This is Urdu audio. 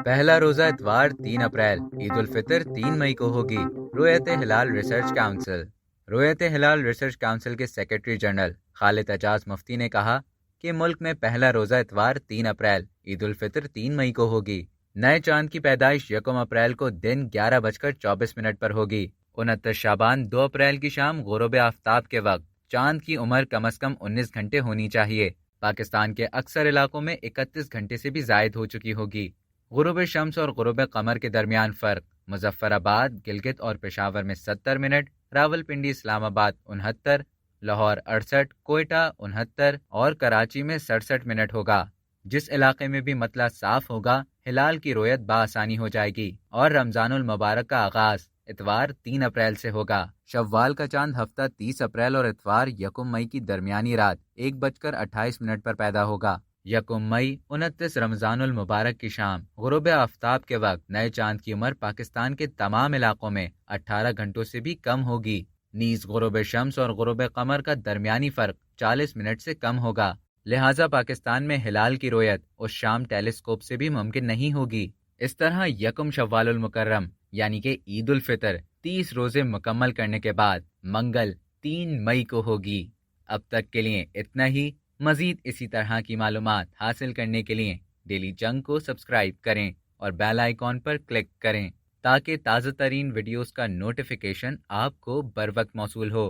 پہلا روزہ اتوار 3 اپریل، عید الفطر 3 مئی کو ہوگی۔ رویت ہلال ریسرچ کونسل رویت ہلال ریسرچ کونسل کے سیکرٹری جنرل خالد اعجاز مفتی نے کہا کہ ملک میں پہلا روزہ اتوار 3 اپریل، عید الفطر 3 مئی کو ہوگی۔ نئے چاند کی پیدائش 1 اپریل کو دن 11:24 پر ہوگی۔ 29 شعبان 2 اپریل کی شام غروب آفتاب کے وقت چاند کی عمر کم از کم 19 گھنٹے ہونی چاہیے۔ پاکستان کے اکثر علاقوں میں 31 گھنٹے سے بھی زائد ہو چکی ہوگی۔ غروب شمس اور غروب قمر کے درمیان فرق: مظفر آباد، گلگت اور پشاور میں 70 منٹ، راولپنڈی، اسلام آباد 69، لاہور 68، کوئٹہ 69 اور کراچی میں 67 منٹ ہوگا۔ جس علاقے میں بھی مطلع صاف ہوگا، ہلال کی رویت بآسانی ہو جائے گی اور رمضان المبارک کا آغاز اتوار 3 اپریل سے ہوگا۔ شوال کا چاند ہفتہ 30 اپریل اور اتوار 1 مئی کی درمیانی رات 1:28 پر پیدا ہوگا۔ 1 مئی 29 رمضان المبارک کی شام غروب آفتاب کے وقت نئے چاند کی عمر پاکستان کے تمام علاقوں میں 18 گھنٹوں سے بھی کم ہوگی۔ نیز غروب شمس اور غروب قمر کا درمیانی فرق 40 منٹ سے کم ہوگا، لہٰذا پاکستان میں ہلال کی رویت اس شام ٹیلیسکوپ سے بھی ممکن نہیں ہوگی۔ اس طرح 1 شوال المکرم یعنی کہ عید الفطر 30 روزے مکمل کرنے کے بعد منگل 3 مئی کو ہوگی۔ اب تک کے لیے اتنا ہی۔ مزید اسی طرح کی معلومات حاصل کرنے کے لیے ڈیلی جنگ کو سبسکرائب کریں اور بیل آئیکن پر کلک کریں تاکہ تازہ ترین ویڈیوز کا نوٹیفیکیشن آپ کو بر وقت موصول ہو۔